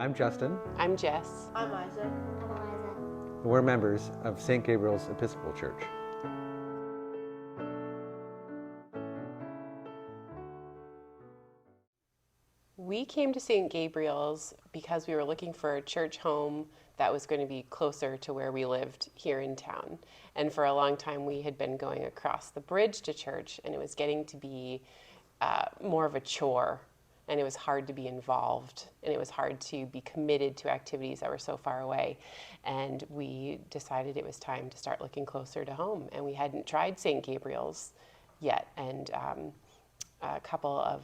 I'm Justin. I'm Jess. I'm Isaac. I'm Eliza. And we're members of St. Gabriel's Episcopal Church. We came to St. Gabriel's because we were looking for a church home that was going to be closer to where we lived here in town. And for a long time, we had been going across the bridge to church, and it was getting to be more of a chore. And it was hard to be involved, and it was hard to be committed to activities that were so far away. And we decided it was time to start looking closer to home. And we hadn't tried St. Gabriel's yet. And a couple of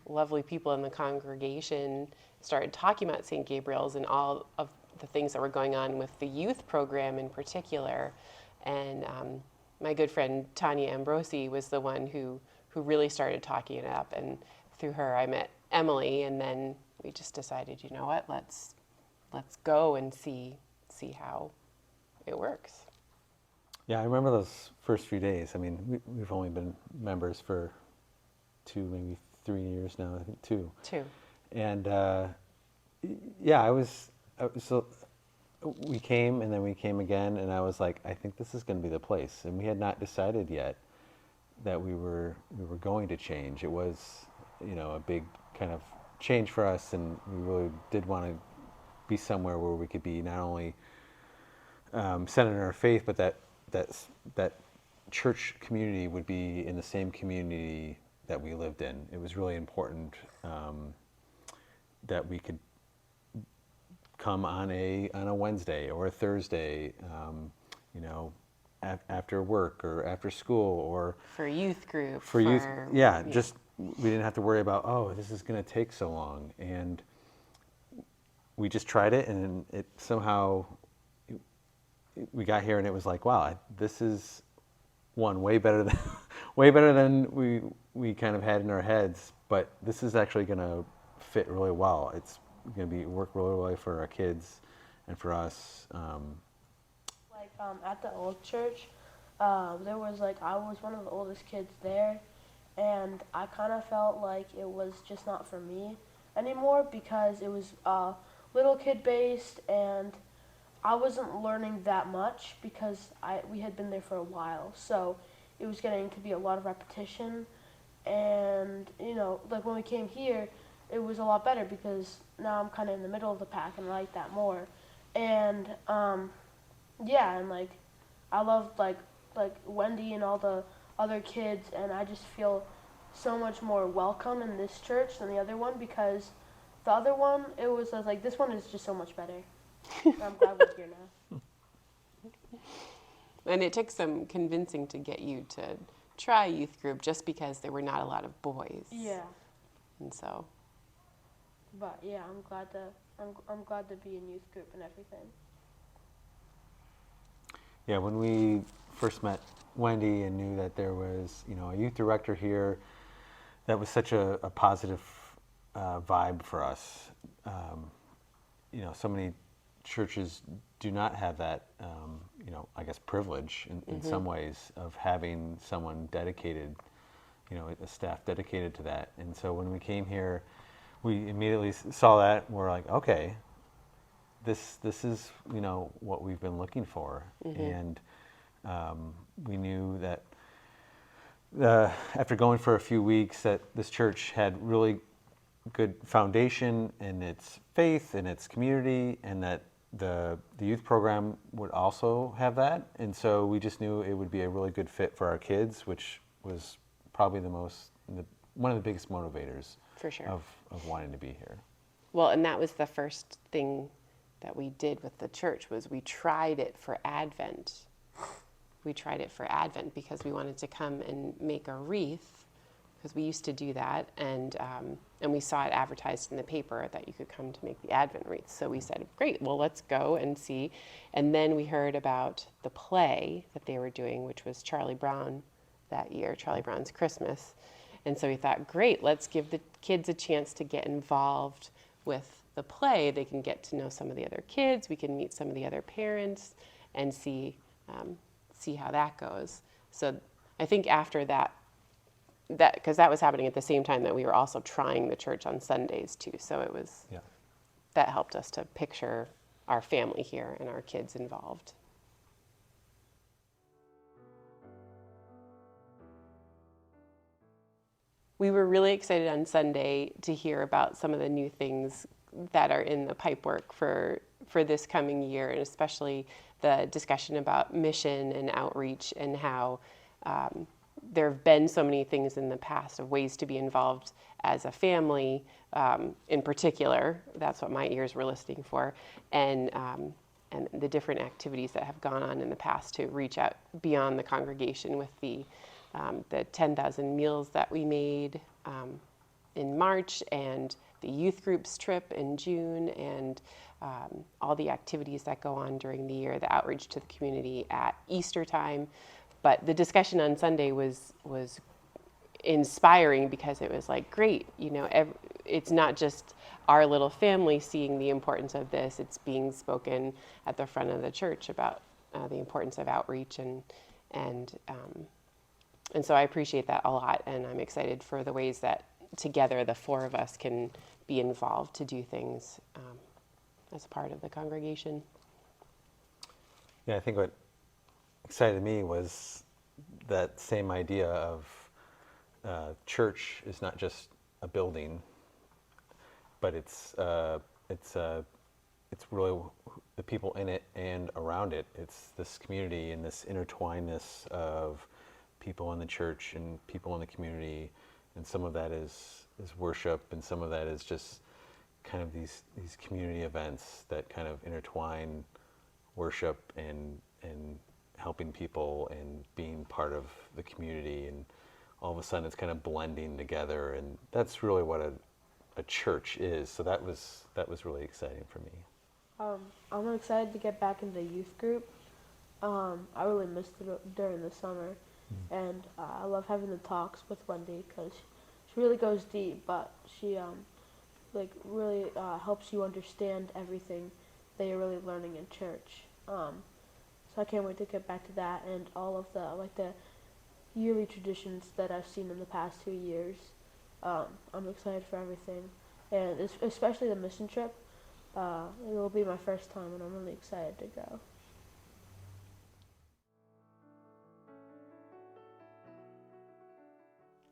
lovely people in the congregation started talking about St. Gabriel's and all of the things that were going on with the youth program in particular. And my good friend Tanya Ambrosi was the one who really started talking it up. And through her, I met Emily, and then we just decided, you know what, let's go and see how it works. Yeah, I remember those first few days. I mean, we've only been members for 2, maybe 3 years now. I think 2. 2. And yeah, so we came, and then we came again, and I was like, I think this is going to be the place. And we had not decided yet that we were going to change. It was, a big kind of change for us, and we really did want to be somewhere where we could be not only centered in our faith, but that church community would be in the same community that we lived in. It was really important that we could come on a Wednesday or a Thursday, after work or after school or For youth group. for youth. Yeah, just we didn't have to worry about, this is going to take so long. And we just tried it, and it somehow, we got here and it was like, wow, this is way better than we kind of had in our heads, but this is actually going to fit really well. It's going to work really well for our kids and for us. At the old church, there was I was one of the oldest kids there, and I kind of felt like it was just not for me anymore because it was little kid based, and I wasn't learning that much because we had been there for a while, so it was getting to be a lot of repetition. And when we came here, it was a lot better because now I'm kind of in the middle of the pack and I like that more. And yeah, and I love like Wendy and all the other kids, and I just feel so much more welcome in this church than the other one, because the other one, I was like, this one is just so much better. I'm glad we're here now. And it took some convincing to get you to try youth group, just because there were not a lot of boys. Yeah. And so. But yeah, I'm glad to be in youth group and everything. Yeah, when we first met Wendy and knew that there was, a youth director here, that was such a positive vibe for us. So many churches do not have that, I guess, privilege in some ways of having someone dedicated, a staff dedicated to that. And so when we came here, we immediately saw that, and we're like, okay, this is, what we've been looking for. And we knew that after going for a few weeks, that this church had really good foundation in its faith and its community, and that the youth program would also have that. And so we just knew it would be a really good fit for our kids, which was probably one of the biggest motivators For sure. of wanting to be here. Well, and that was the first thing that we did with the church, was we tried it for Advent. We tried it for Advent because we wanted to come and make a wreath, because we used to do that, and we saw it advertised in the paper that you could come to make the Advent wreath. So we said, great, well, let's go and see. And then we heard about the play that they were doing, which was Charlie Brown that year, Charlie Brown's Christmas. And so we thought, great, let's give the kids a chance to get involved with the play. They can get to know some of the other kids. We can meet some of the other parents and see how that goes. So I think after that, because that was happening at the same time that we were also trying the church on Sundays too. So it was that helped us to picture our family here and our kids involved. We were really excited on Sunday to hear about some of the new things that are in the pipework for this coming year, and especially the discussion about mission and outreach and how there have been so many things in the past of ways to be involved as a family, in particular. That's what my ears were listening for, and the different activities that have gone on in the past to reach out beyond the congregation with the 10,000 meals that we made in March, and the youth groups trip in June, and all the activities that go on during the year, the outreach to the community at Easter time. But the discussion on Sunday was inspiring because it was like, great, it's not just our little family seeing the importance of this, it's being spoken at the front of the church about the importance of outreach, and so I appreciate that a lot, and I'm excited for the ways that together the four of us can be involved to do things as part of the congregation. Yeah, I think what excited me was that same idea of church is not just a building, but it's really the people in it and around it. It's this community and this intertwinedness of people in the church and people in the community, and some of that is worship, and some of that is just kind of these community events that kind of intertwine worship and helping people and being part of the community, and all of a sudden it's kind of blending together, and that's really what a church is. So that was really exciting for me. I'm excited to get back in the youth group. I really missed it during the summer, and I love having the talks with Wendy because she really goes deep, but she really helps you understand everything that you're really learning in church. So I can't wait to get back to that and all of the yearly traditions that I've seen in the past 2 years. I'm excited for everything, and especially the mission trip. It will be my first time, and I'm really excited to go.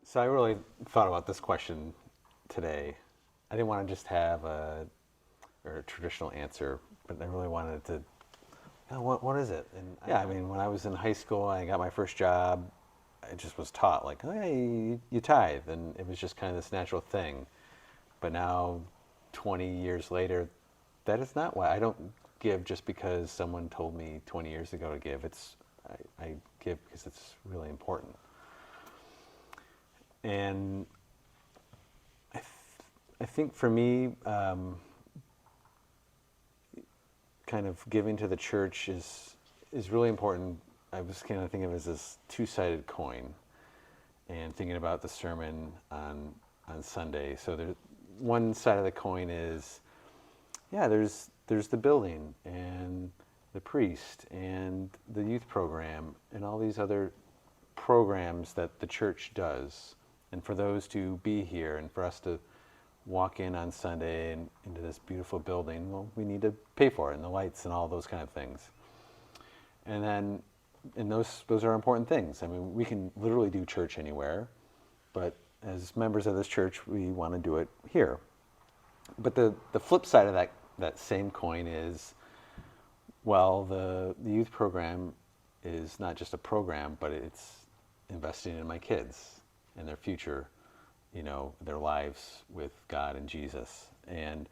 So I really thought about this question today. I didn't want to just have a traditional answer, but I really wanted to, what is it? And yeah, I mean, when I was in high school, I got my first job, I just was taught, like, hey, you tithe, and it was just kind of this natural thing. But now, 20 years later, that is not why. I don't give just because someone told me 20 years ago to give. I give because it's really important. And I think for me, kind of giving to the church is really important. I was kind of thinking of it as this two-sided coin, and thinking about the sermon on Sunday. So one side of the coin is, there's the building and the priest and the youth program and all these other programs that the church does. And for those to be here and for us to walk in on Sunday and into this beautiful building, well, we need to pay for it, and the lights and all those kind of things. And those are important things. I mean, we can literally do church anywhere, but as members of this church, we want to do it here. But the flip side of that same coin is, well, the youth program is not just a program, but it's investing in my kids and their future, their lives with God and Jesus. And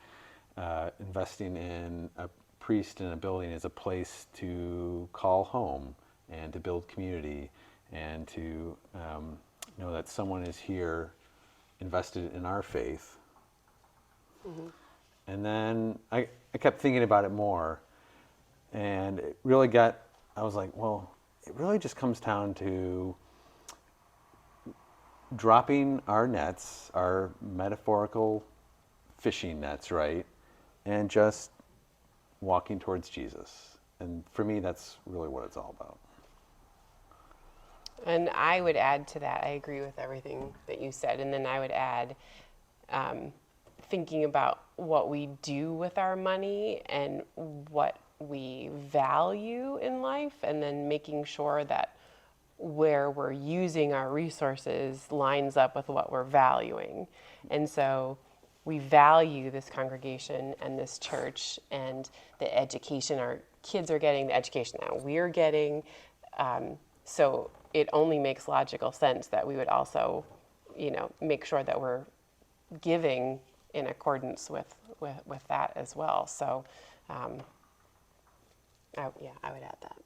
investing in a priest in a building is a place to call home and to build community and to know that someone is here invested in our faith. Mm-hmm. And then I kept thinking about it more, and it really I was like, well, it really just comes down to dropping our nets, our metaphorical fishing nets, right? And just walking towards Jesus. And for me, that's really what it's all about. And I would add to that, I agree with everything that you said. And then I would add, thinking about what we do with our money and what we value in life, and then making sure that where we're using our resources lines up with what we're valuing. And so we value this congregation and this church and the education our kids are getting, the education that we're getting. So it only makes logical sense that we would also, make sure that we're giving in accordance with that as well. So, I would add that.